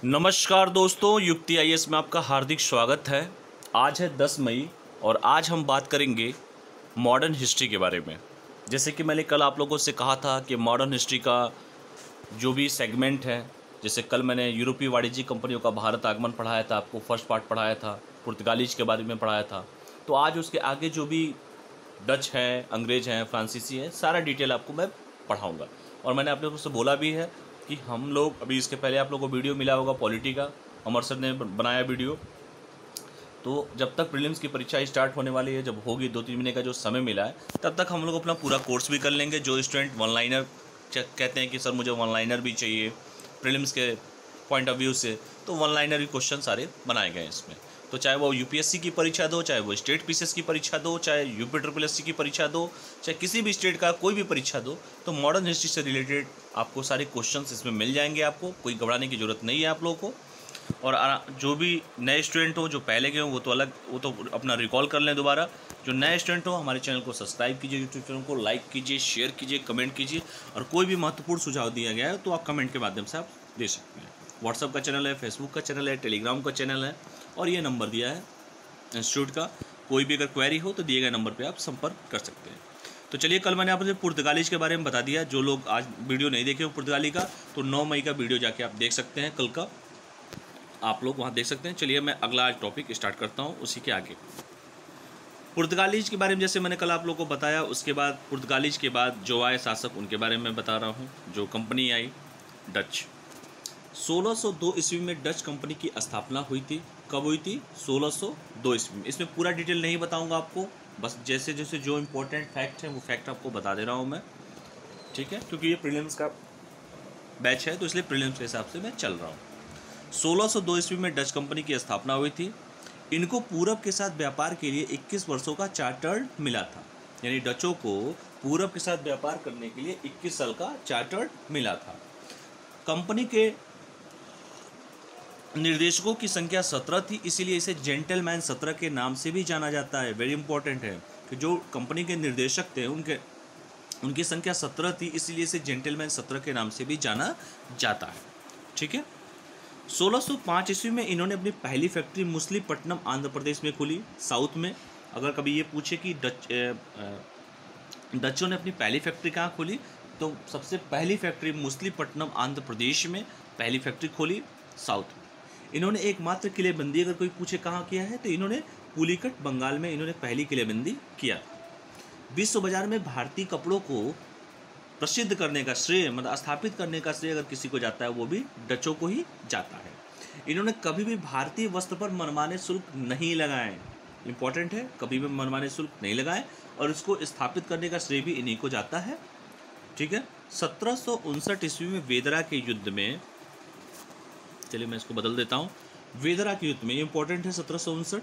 नमस्कार दोस्तों, युक्ति आईएएस में आपका हार्दिक स्वागत है। आज है 10 मई और आज हम बात करेंगे मॉडर्न हिस्ट्री के बारे में। जैसे कि मैंने कल आप लोगों से कहा था कि मॉडर्न हिस्ट्री का जो भी सेगमेंट है, जैसे कल मैंने यूरोपीय वाणिज्यिक कंपनियों का भारत आगमन पढ़ाया था, आपको फर्स्ट पार्ट पढ़ाया था, पुर्तगालीज के बारे में पढ़ाया था। तो आज उसके आगे जो भी डच हैं, अंग्रेज हैं, फ्रांसीसी हैं, सारा डिटेल आपको मैं पढ़ाऊँगा। और मैंने आप लोगों से बोला भी है कि हम लोग अभी इसके पहले आप लोगों को वीडियो मिला होगा पॉलिटी का, अमर सर ने बनाया वीडियो। तो जब तक प्रीलिम्स की परीक्षा स्टार्ट होने वाली है, जब होगी 2-3 महीने का जो समय मिला है, तब तक हम लोग अपना पूरा कोर्स भी कर लेंगे। जो स्टूडेंट वन लाइनर कहते हैं कि सर मुझे वन लाइनर भी चाहिए प्रीलिम्स के पॉइंट ऑफ व्यू से, तो वन लाइनर भी क्वेश्चन सारे बनाए गए हैं इसमें। तो चाहे वो यूपीएससी की परीक्षा दो, चाहे वो स्टेट पीसीएस की परीक्षा दो, चाहे यूपी ट्रिपल की परीक्षा दो, चाहे किसी भी स्टेट का कोई भी परीक्षा दो, तो मॉडर्न हिस्ट्री से रिलेटेड आपको सारे क्वेश्चंस इसमें मिल जाएंगे। आपको कोई घबराने की ज़रूरत नहीं है आप लोगों को। और जो भी नए स्टूडेंट हो, जो पहले गए हो, वो तो अपना रिकॉल कर लें दोबारा। जो नए स्टूडेंट हो, हमारे चैनल को सब्सक्राइब कीजिए, यूट्यूब चैनल को लाइक कीजिए, शेयर कीजिए, कमेंट कीजिए। और कोई भी महत्वपूर्ण सुझाव दिया गया है तो आप कमेंट के माध्यम से आप दे सकते हैं। व्हाट्सअप का चैनल है, फेसबुक का चैनल है, टेलीग्राम का चैनल है, और ये नंबर दिया है इंस्टीट्यूट का। कोई भी अगर क्वेरी हो तो दिए गए नंबर पे आप संपर्क कर सकते हैं। तो चलिए, कल मैंने आपसे पुर्तगालीज के बारे में बता दिया। जो लोग आज वीडियो नहीं देखे हो पुर्तगाली का, तो 9 मई का वीडियो जाके आप देख सकते हैं, कल का आप लोग वहाँ देख सकते हैं। चलिए, मैं अगला आज टॉपिक स्टार्ट करता हूँ उसी के आगे। पुर्तगालीज के बारे में जैसे मैंने कल आप लोगों को बताया, उसके बाद पुर्तगालीज के बाद जो आए शासक, उनके बारे में बता रहा हूँ। जो कंपनी आई डच, 1602 ईस्वी में डच कंपनी की स्थापना हुई थी। कब हुई थी? 1602 ईस्वी में। इसमें पूरा डिटेल नहीं बताऊंगा आपको, बस जैसे जैसे जो इम्पोर्टेंट फैक्ट है वो फैक्ट आपको बता दे रहा हूँ मैं, ठीक है? क्योंकि ये प्रीलिम्स का बैच है, तो इसलिए प्रीलिम्स के हिसाब से मैं चल रहा हूँ। 1602 ईस्वी में डच कंपनी की स्थापना हुई थी। इनको पूरब के साथ व्यापार के लिए 21 वर्षों का चार्टर्ड मिला था। यानी डचों को पूरब के साथ व्यापार करने के लिए 21 साल का चार्टर्ड मिला था। कंपनी के निर्देशकों की संख्या 17 थी, इसीलिए इसे जेंटलमैन 17 के नाम से भी जाना जाता है। वेरी इंपॉर्टेंट है कि जो कंपनी के निर्देशक थे उनकी संख्या 17 थी, इसीलिए इसे जेंटलमैन 17 के नाम से भी जाना जाता है, ठीक है? 1605 ईस्वी में इन्होंने अपनी पहली फैक्ट्री मुसलीपट्टनम आंध्र प्रदेश में खोली, साउथ में। अगर कभी ये पूछे कि डचों ने अपनी पहली फैक्ट्री कहाँ खोली, तो सबसे पहली फैक्ट्री मुसलीपट्टनम आंध्र प्रदेश में पहली फैक्ट्री खोली, साउथ में। इन्होंने एकमात्र किलेबंदी, अगर कोई पूछे कहाँ किया है, तो इन्होंने पुलिकट बंगाल में इन्होंने पहली किलेबंदी किया था। विश्व बाजार में भारतीय कपड़ों को प्रसिद्ध करने का श्रेय, मतलब स्थापित करने का श्रेय अगर किसी को जाता है वो भी डचों को ही जाता है। इन्होंने कभी भी भारतीय वस्त्र पर मनमाने शुल्क नहीं लगाए, इंपॉर्टेंट है, कभी भी मनमाने शुल्क नहीं लगाए, और इसको स्थापित करने का श्रेय भी इन्हीं को जाता है, ठीक है? 1759 ईस्वी में वेदरा के युद्ध में, चलिए मैं इसको बदल देता हूँ, वेदरा के युद्ध में, इंपॉर्टेंट है 1759,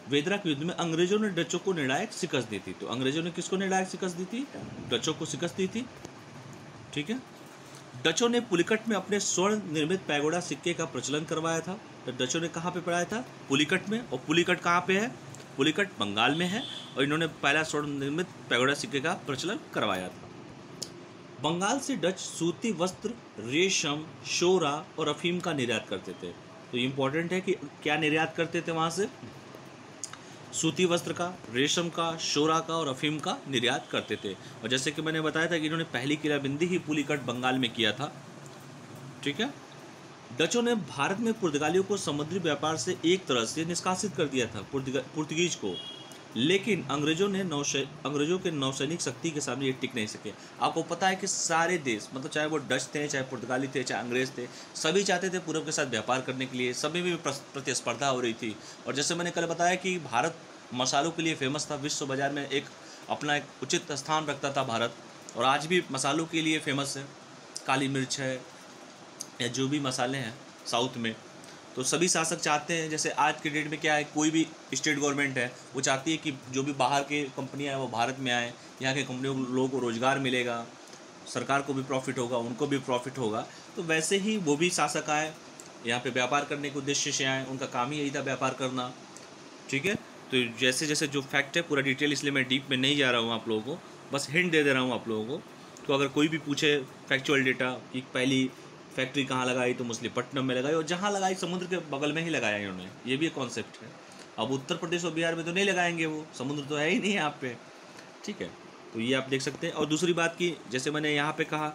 वेदरा के युद्ध में अंग्रेजों ने डचों को निर्णायक शिकस्त दी थी। तो अंग्रेजों ने किसको निर्णायक शिकस्त दी थी? डचों को शिकस्त दी थी, ठीक है? डचों ने पुलिकट में अपने स्वर्ण निर्मित पैगोडा सिक्के का प्रचलन करवाया था। तो डचों ने कहाँ पे पढ़ाया था? पुलिकट में। और पुलिकट कहाँ पे है? पुलिकट बंगाल में है, और इन्होंने पहला स्वर्ण निर्मित पैगोडा सिक्के का प्रचलन करवाया था। बंगाल से डच सूती वस्त्र, रेशम, शोरा और अफीम का निर्यात करते थे। तो इम्पोर्टेंट है कि क्या निर्यात करते थे वहाँ से? सूती वस्त्र का, रेशम का, शोरा का और अफीम का निर्यात करते थे। और जैसे कि मैंने बताया था कि इन्होंने पहली किलाबंदी ही पुलिकट बंगाल में किया था, ठीक है? डचों ने भारत में पुर्तगालियों को समुद्री व्यापार से एक तरह से निष्कासित कर दिया था, पुर्तगीज को। लेकिन अंग्रेजों के नौसैनिक शक्ति के सामने ये टिक नहीं सके। आपको पता है कि सारे देश, मतलब चाहे वो डच थे, चाहे पुर्तगाली थे, चाहे अंग्रेज थे, सभी चाहते थे पूरब के साथ व्यापार करने के लिए, सभी में प्रतिस्पर्धा हो रही थी। और जैसे मैंने कल बताया कि भारत मसालों के लिए फेमस था, विश्व बाजार में अपना एक उचित स्थान रखता था भारत, और आज भी मसालों के लिए फेमस है। काली मिर्च है या जो भी मसाले हैं साउथ में, तो सभी शासक चाहते हैं, जैसे आज के डेट में क्या है, कोई भी स्टेट गवर्नमेंट है वो चाहती है कि जो भी बाहर के कंपनियां हैं वो भारत में आए, यहाँ के कंपनियों लोगों को रोज़गार मिलेगा, सरकार को भी प्रॉफिट होगा, उनको भी प्रॉफिट होगा। तो वैसे ही वो भी शासक आए, यहाँ पे व्यापार करने के उद्देश्य से आए, उनका काम ही यही था व्यापार करना, ठीक है? तो जैसे जैसे जो फैक्ट है, पूरा डिटेल, इसलिए मैं डीप में नहीं जा रहा हूँ आप लोगों को, बस हिंट दे रहा हूँ आप लोगों को। तो अगर कोई भी पूछे फैक्चुअल डेटा कि पहली फैक्ट्री कहाँ लगाई तो मछलीपट्टनम में लगाई, और जहाँ लगाई समुद्र के बगल में ही लगाया इन्होंने, ये भी एक कॉन्सेप्ट है। अब उत्तर प्रदेश और बिहार में तो नहीं लगाएंगे, वो समुद्र तो है ही नहीं यहाँ पे, ठीक है। तो ये आप देख सकते हैं। और दूसरी बात की, जैसे मैंने यहाँ पे कहा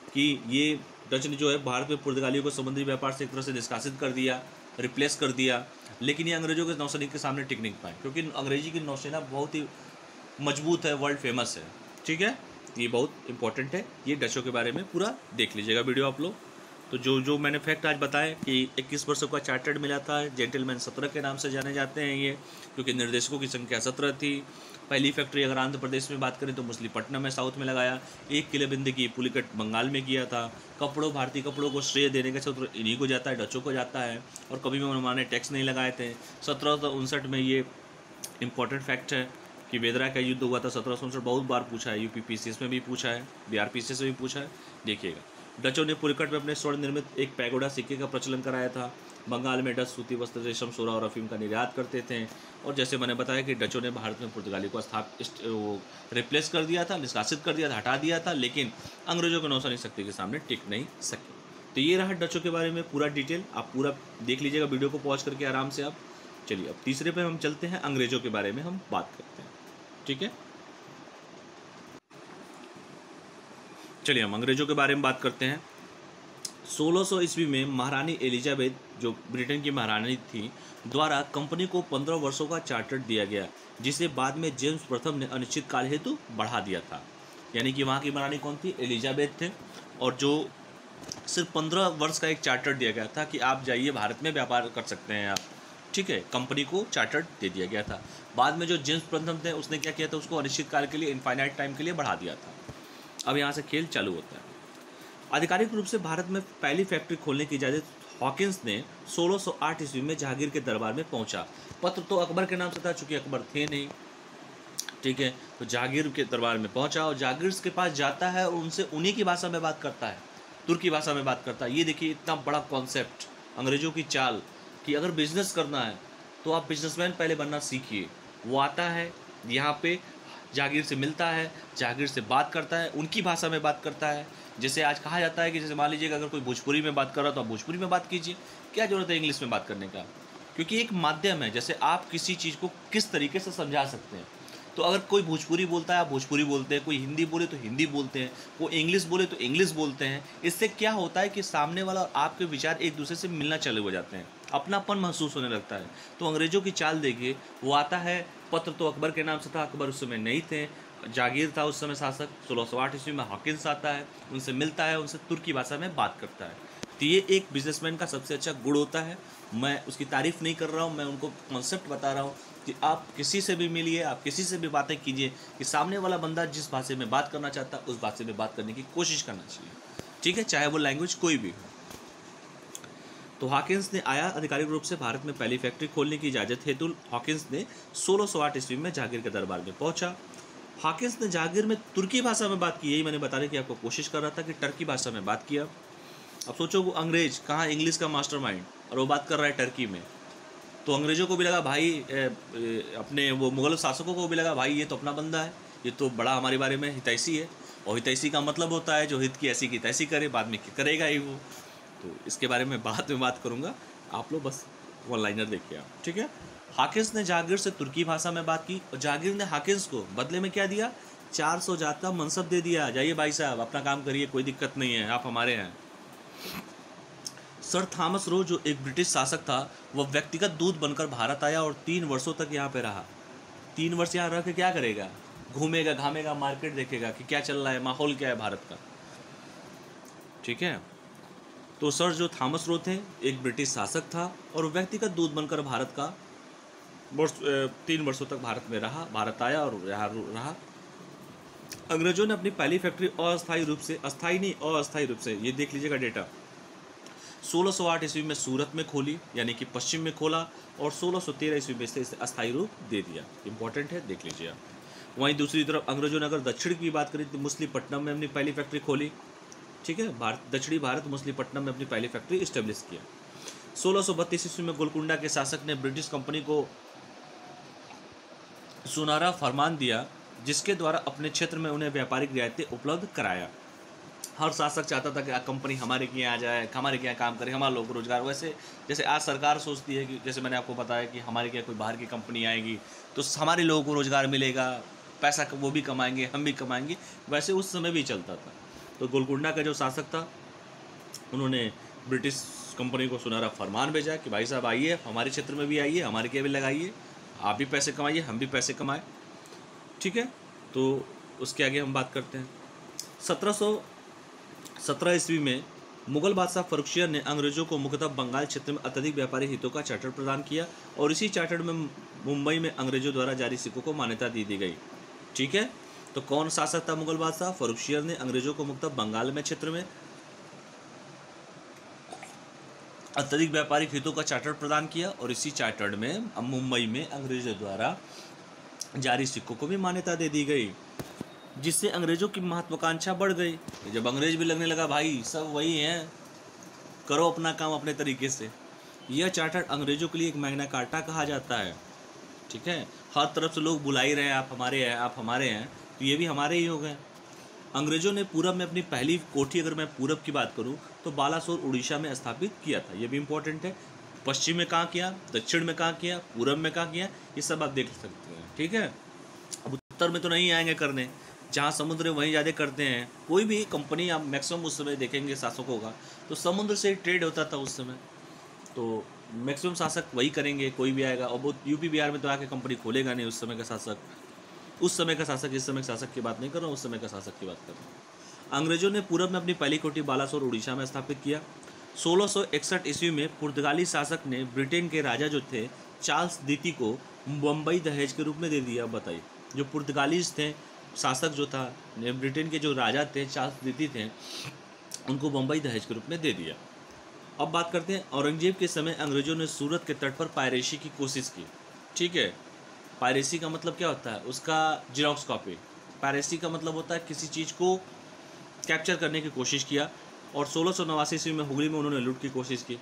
कि ये डच ने जो है भारत में पुर्तगालियों को समुद्री व्यापार से एक तरह से निष्कासित कर दिया, रिप्लेस कर दिया, लेकिन ये अंग्रेजों के नौसैनिक के सामने टिक नहीं पाए, क्योंकि अंग्रेजी की नौसेना बहुत ही मजबूत है, वर्ल्ड फेमस है, ठीक है। ये बहुत इंपॉर्टेंट है, ये डचों के बारे में पूरा देख लीजिएगा वीडियो आप लोग। तो जो मैंने फैक्ट आज बताए कि 21 वर्षों का चार्टर्ड मिला था, जेंटलमैन 17 के नाम से जाने जाते हैं ये, क्योंकि निर्देशकों की संख्या 17 थी। पहली फैक्ट्री अगर आंध्र प्रदेश में बात करें तो मछलीपट्टनम में साउथ में लगाया, 1 किलो बिंदी की पुलिकट बंगाल में किया था। भारतीय कपड़ों को श्रेय देने का सूत्र इन्हीं को जाता है, डचों को जाता है, और कभी भी उन्होंने टैक्स नहीं लगाए थे। 1759 में ये इंपॉर्टेंट फैक्ट है कि वेदरा का युद्ध हुआ था 1759, बहुत बार पूछा है, यूपी पीसीएस में भी पूछा है, बिहार पीसीएस में भी पूछा है, देखिएगा। डचों ने पुलिकट में अपने स्वर्ण निर्मित एक पैगोडा सिक्के का प्रचलन कराया था। बंगाल में डच सूती वस्त्र, रेशम, सोना और अफीम का निर्यात करते थे। और जैसे मैंने बताया कि डचों ने भारत में पुर्तगाली को रिप्लेस कर दिया था, निष्कासित कर दिया था, हटा दिया था, लेकिन अंग्रेजों के नौसैनिक शक्ति के सामने टिक नहीं सके। तो ये रहा डचों के बारे में पूरा डिटेल, आप पूरा देख लीजिएगा वीडियो को पॉज करके आराम से आप। चलिए अब तीसरे पे हम चलते हैं, अंग्रेजों के बारे में हम बात करते हैं, ठीक है। चलिए हम अंग्रेजों के बारे में बात करते हैं। 1600 ईस्वी में महारानी एलिजाबेथ, जो ब्रिटेन की महारानी थी, द्वारा कंपनी को 15 वर्षों का चार्टर दिया गया, जिसे बाद में जेम्स प्रथम ने अनिश्चित काल हेतु बढ़ा दिया था। यानी कि वहाँ की महारानी कौन थी? एलिजाबेथ थे, और जो सिर्फ 15 वर्ष का एक चार्टर दिया गया था कि आप जाइए भारत में व्यापार कर सकते हैं आप, ठीक है। कंपनी को चार्टर दे दिया गया था। बाद में जो जेम्स प्रथम थे उसने क्या किया था, उसको अनिश्चित काल के लिए, इनफाइनाइट टाइम के लिए बढ़ा दिया था। अब यहाँ से खेल चालू होता है। आधिकारिक रूप से भारत में पहली फैक्ट्री खोलने की इजाज़त हॉकिंस ने 1608 ईस्वी में जहांगीर के दरबार में पहुंचा। पत्र तो अकबर के नाम से था, चूंकि अकबर थे नहीं, ठीक है। तो जहांगीर के दरबार में पहुंचा और जहांगीर के पास जाता है और उनसे उन्हीं की भाषा में बात करता है, तुर्की भाषा में बात करता है। ये देखिए इतना बड़ा कॉन्सेप्ट, अंग्रेजों की चाल कि अगर बिजनेस करना है तो आप बिजनेसमैन पहले बनना सीखिए। वो आता है यहाँ पे, जहांगीर से मिलता है, जहांगीर से बात करता है, उनकी भाषा में बात करता है। जैसे आज कहा जाता है कि जैसे मान लीजिएगा अगर कोई भोजपुरी में बात कर रहा है तो आप भोजपुरी में बात कीजिए, क्या ज़रूरत है इंग्लिश में बात करने का, क्योंकि एक माध्यम है। जैसे आप किसी चीज़ को किस तरीके से समझा सकते हैं, तो अगर कोई भोजपुरी बोलता है आप भोजपुरी बोलते हैं, कोई हिंदी बोले तो हिंदी बोलते हैं, कोई इंग्लिश बोले तो इंग्लिश बोलते हैं। इससे क्या होता है कि सामने वाला और आपके विचार एक दूसरे से मिलना चालू हो जाते हैं, अपनापन महसूस होने लगता है। तो अंग्रेजों की चाल देखिए, वो आता है, पत्र तो अकबर के नाम से था, अकबर उस समय नहीं थे, जागीर था उस समय शासक। 1608 ईस्वी में हॉकिंस आता है, उनसे मिलता है, उनसे तुर्की भाषा में बात करता है। तो ये एक बिजनेसमैन का सबसे अच्छा गुण होता है। मैं उसकी तारीफ़ नहीं कर रहा हूँ, मैं उनको कॉन्सेप्ट बता रहा हूँ कि आप किसी से भी मिलिए, आप किसी से भी बातें कीजिए, कि सामने वाला बंदा जिस भाषा में बात करना चाहता है उस भाषा में बात करने की कोशिश करना चाहिए, ठीक है, चाहे वो लैंग्वेज कोई भी हो। तो हॉकिंस ने आया, आधिकारिक रूप से भारत में पहली फैक्ट्री खोलने की इजाज़त हेतु हॉकिंस ने 1608 ईस्वी में जहांगीर के दरबार में पहुंचा। हॉकिंस ने जहांगीर में तुर्की भाषा में बात की, यही मैंने बताने की आपको कोशिश कर रहा था कि टर्की भाषा में बात किया। अब सोचो वो अंग्रेज कहाँ इंग्लिश का मास्टरमाइंड, और वो बात कर रहा है टर्की में। तो अंग्रेजों को भी लगा भाई, अपने वो मुगल शासकों को भी लगा भाई ये तो अपना बंदा है, ये तो बड़ा हमारे बारे में हितैषी है, और हितैषी का मतलब होता है जो हित की ऐसी की तैसी करे, बाद में करेगा ही वो। तो इसके बारे में बाद में बात करूँगा, आप लोग बस वन लाइनर देखिए आप, ठीक है। हॉकिंस ने जहांगीर से तुर्की भाषा में बात की, और जहांगीर ने हॉकिंस को बदले में क्या दिया? 400 जात का मनसब दे दिया, जाइए भाई साहब अपना काम करिए, कोई दिक्कत नहीं है, आप हमारे हैं। सर थॉमस रो, जो एक ब्रिटिश शासक था, वह व्यक्तिगत दूत बनकर भारत आया और 3 वर्षों तक यहाँ पे रहा। 3 वर्ष यहाँ रह के क्या करेगा? घूमेगा, घामेगा, मार्केट देखेगा कि क्या चल रहा है, माहौल क्या है भारत का, ठीक है। तो सर जो थॉमस रो थे एक ब्रिटिश शासक था और व्यक्तिगत दूत बनकर भारत का 3 वर्षों तक भारत में रहा, भारत आया और यहाँ रहा। अंग्रेजों ने अपनी पहली फैक्ट्री अस्थायी रूप से, अस्थायी नहीं अस्थायी रूप से, ये देख लीजिएगा डेटा, 1608 ईस्वी में सूरत में खोली, यानी कि पश्चिम में खोला, और 1613 ईस्वी में इसे अस्थायी रूप दे दिया। इंपॉर्टेंट है, देख लीजिए आप। वहीं दूसरी तरफ अंग्रेजों ने अगर दक्षिण की बात करी तो मछलीपट्टनम में अपनी पहली फैक्ट्री खोली, ठीक है। दक्षिणी भारत मछलीपट्टनम में अपनी पहली फैक्ट्री इस्टेब्लिश किया। 1632 ईस्वी में गोलकुंडा के शासक ने ब्रिटिश कंपनी को सुनहरा फरमान दिया, जिसके द्वारा अपने क्षेत्र में उन्हें व्यापारिक रियायतें उपलब्ध कराया। हर शासक चाहता था कि कंपनी हमारे के यहाँ आ जाए, हमारे के यहाँ काम करे, हमारे लोग को रोजगार। वैसे जैसे आज सरकार सोचती है कि जैसे मैंने आपको बताया कि हमारे के यहाँ कोई बाहर की कंपनी आएगी तो हमारे लोगों को रोजगार मिलेगा, पैसा वो भी कमाएंगे, हम भी कमाएंगे, वैसे उस समय भी चलता था। तो गोलकुंडा का जो शासक था उन्होंने ब्रिटिश कंपनी को सुनहरा फरमान भेजा कि भाई साहब आइए, हमारे क्षेत्र में भी आइए, हमारे के भी लगाइए, आप भी पैसे कमाइए, हम भी पैसे कमाएं। ठीक है, तो उसके आगे हम बात करते हैं। 1717 ईस्वी में मुगल बादशाह फर्रुखसियर ने अंग्रेजों को मुख्यतः बंगाल क्षेत्र में अत्यधिक व्यापारी हितों का चार्टर प्रदान किया और इसी चार्टर में मुंबई में अंग्रेजों द्वारा जारी सिक्कों को मान्यता दे दी गई। ठीक है, तो कौन शासक था मुगल बादशाह? फर्रुखसियर ने अंग्रेजों को मुख्यतः बंगाल में क्षेत्र में अत्यधिक व्यापारिक हितों का चार्टर प्रदान किया और इसी चार्टर्ड में मुंबई में अंग्रेजों द्वारा जारी सिक्कों को भी मान्यता दे दी गई, जिससे अंग्रेजों की महत्वाकांक्षा बढ़ गई। जब अंग्रेज भी लगने लगा भाई सब वही हैं, करो अपना काम अपने तरीके से। यह चार्टर अंग्रेजों के लिए एक मैग्ना कार्टा कहा जाता है। ठीक है, हर तरफ से लोग बुला ही रहे हैं, आप हमारे हैं, आप हमारे हैं, तो ये भी हमारे ही हो गए। अंग्रेजों ने पूरब में अपनी पहली कोठी, अगर मैं पूरब की बात करूं तो बालासोर उड़ीसा में स्थापित किया था। ये भी इंपॉर्टेंट है। पश्चिम में कहाँ किया, दक्षिण में कहाँ किया, पूरब में कहाँ किया, ये सब आप देख सकते हैं। ठीक है, अब उत्तर में तो नहीं आएंगे करने, जहाँ समुद्र है वहीं ज़्यादा करते हैं। कोई भी कंपनी आप मैक्सिमम उस समय देखेंगे शासकों का तो समुद्र से ट्रेड होता था उस समय, तो मैक्सिमम शासक वही करेंगे, कोई भी आएगा। और वो यूपी बिहार में तो आके कंपनी खोलेगा नहीं उस समय का शासक। उस समय का शासक, इस समय के शासक की बात नहीं कर रहा हूँ, उस समय का शासक की बात कर रहा हूँ। अंग्रेजों ने पूरब में अपनी पहली कोठी बालासोर उड़ीसा में स्थापित किया। 1661 ईस्वी में पुर्तगाली शासक ने ब्रिटेन के राजा जो थे चार्ल्स द्वितीय को बम्बई दहेज के रूप में दे दिया। बताइए, जो पुर्तगालीज थे शासक जो था, ब्रिटेन के जो राजा थे चार्ल्स द्वितीय थे, उनको बम्बई दहेज के रूप में दे दिया। अब बात करते हैं औरंगजेब के समय अंग्रेजों ने सूरत के तट पर पायरेसी की कोशिश की। ठीक है, पायरेसी का मतलब क्या होता है? उसका जेरॉक्स कॉपी। पायरेसी का मतलब होता है किसी चीज़ को कैप्चर करने की कोशिश किया। और 1689 ईस्वी में हुगली में उन्होंने लूट की कोशिश की।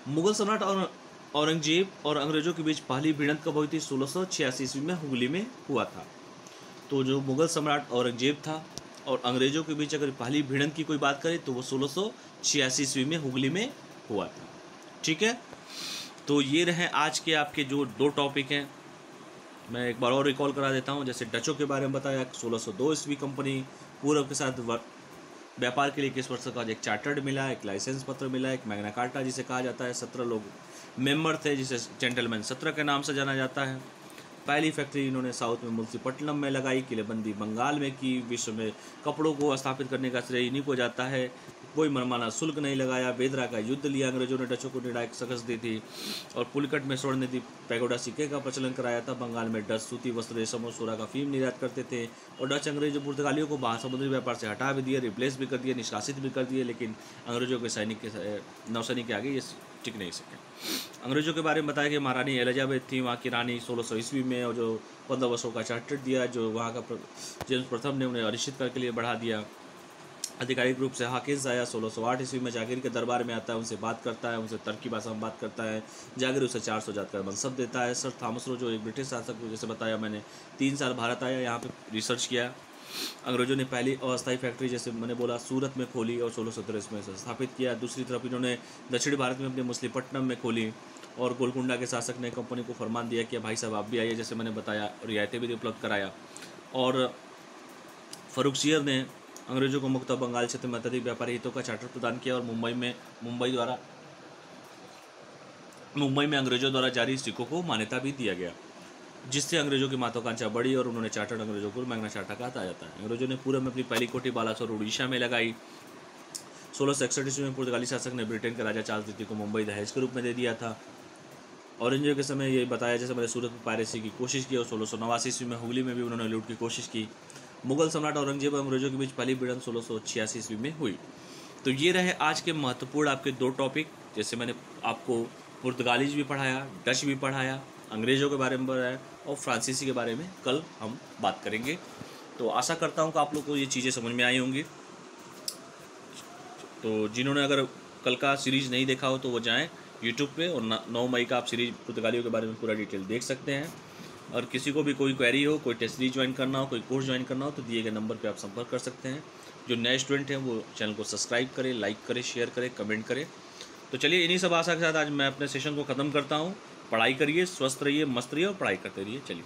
मुगल सम्राट और औरंगजेब और अंग्रेजों के बीच पहली भिड़ंत कब हुई थी? 1686 ईस्वी में हुगली में हुआ था। तो जो मुगल सम्राट औरंगजेब था और अंग्रेजों के बीच अगर पहली भिड़ंत की कोई बात करें तो वो 1686 ईस्वी में हुगली में हुआ था। ठीक है, तो ये रहे आज के आपके जो दो टॉपिक हैं। मैं एक बार और रिकॉल करा देता हूँ। जैसे डचों के बारे में बताया, 1602 ईस्वी कंपनी पूरब के साथ व्यापार के लिए 21 वर्ष का एक चार्टर्ड मिला, एक लाइसेंस पत्र मिला, एक मैग्ना कार्टा जिसे कहा जाता है। 17 लोग मेंबर थे जिसे जेंटलमैन 17 के नाम से जाना जाता है। पहली फैक्ट्री इन्होंने साउथ में मुंशीपट्टनम में लगाई, किलेबंदी बंगाल में की। विश्व में कपड़ों को स्थापित करने का श्रेय इन्हीं को जाता है। कोई मनमाना शुल्क नहीं लगाया। बेदरा का युद्ध लिया अंग्रेजों ने, डचों को निर्णायक शिकस्त दी थी। और पुलिकट में स्वर्ण निधि पैगोडा सिक्के का प्रचलन कराया था। बंगाल में डच सूती वस्त्र, रेशम और सोरा का फीम निर्यात करते थे। और डच अंग्रेजों पुर्तगालियों को बाहर समुद्री व्यापार से हटा भी दिया, रिप्लेस भी कर दिया, निष्कासित भी कर दिए। लेकिन अंग्रेजों के सैनिक के नौसैनिक के आगे ये टिक नहीं सके। अंग्रेजों के बारे में बताया कि महारानी एलिजाबेथ थी वहाँ की रानी 1600 ईस्वी में, और जो 15 वर्षों का चार्टर दिया जो वहाँ का जेम्स प्रथम ने उन्हें अनिश्चित कर के लिए बढ़ा दिया। आधिकारिक रूप से हाकिंस आया 1608 ईस्वी में, जागीर के दरबार में आता है, उनसे बात करता है, उनसे तर्की भाषा में बात करता है। जागीर उसे 400 जात का मनसब देता है। सर थॉमस रो जो एक ब्रिटिश शासक, जैसे बताया मैंने, 3 साल भारत आया, यहाँ पे रिसर्च किया। अंग्रेजों ने पहली अस्थायी फैक्ट्री जैसे मैंने बोला सूरत में खोली और 1617 में स्थापित किया। दूसरी तरफ इन्होंने दक्षिण भारत में अपने मुस्लिपट्टनम में खोली। और गोलकुंडा के शासक ने कंपनी को फरमान दिया कि भाई साहब आप भी आइए, जैसे मैंने बताया, रियायतें भी उपलब्ध कराया। और फर्रुखसियर ने अंग्रेजों को मुक्त बंगाल क्षेत्र में अत्यधिक व्यापारी हितों का चार्टर प्रदान किया। और मुंबई में अंग्रेजों द्वारा जारी सिक्कों को मान्यता भी दिया गया, जिससे अंग्रेजों की महत्वाकांक्षा बढ़ी और उन्होंने चार्टर्ड अंग्रेजों को मैग्ना चार्टा कहा जाता है। अंग्रेजों ने पूरब में अपनी पहली कोठी बालासोर उड़ीसा में लगाई। 1661 ईस्वी में पुर्तगाली शासक ने ब्रिटेन के राजा चार्ल्स द्वितीय को मुंबई दहेज के रूप में दे दिया था। औरंगजेब के समय ये बताया जैसे मैंने सूरत में पायरेसी की कोशिश की। और 1689 ईस्वी में हुगली में भी उन्होंने लूट की कोशिश की। मुगल सम्राट औरंगजेब और अंग्रेजों के बीच पहली भिड़ंत 1686 ईस्वी में हुई। तो ये रहे आज के महत्वपूर्ण आपके दो टॉपिक। जैसे मैंने आपको पुर्तगालीज भी पढ़ाया, डच भी पढ़ाया, अंग्रेज़ों के बारे में बताया और फ्रांसीसी के बारे में कल हम बात करेंगे। तो आशा करता हूँ कि आप लोग को ये चीज़ें समझ में आई होंगी। तो जिन्होंने अगर कल का सीरीज़ नहीं देखा हो तो वो जाएं यूट्यूब पे, और 9 मई का आप सीरीज पुर्तगालियों के बारे में पूरा डिटेल देख सकते हैं। और किसी को भी कोई क्वेरी हो, कोई टेस्ट सीरीज ज्वाइन करना हो, कोई कोर्स ज्वाइन करना हो तो दिए गए नंबर पे आप संपर्क कर सकते हैं। जो नए स्टूडेंट हैं वो चैनल को सब्सक्राइब करें, लाइक करें, शेयर करें, कमेंट करें। तो चलिए इन्हीं सब आशा के साथ आज मैं अपने सेशन को ख़त्म करता हूँ। पढ़ाई करिए, स्वस्थ रहिए, मस्त रहिए और पढ़ाई करते रहिए। चलिए।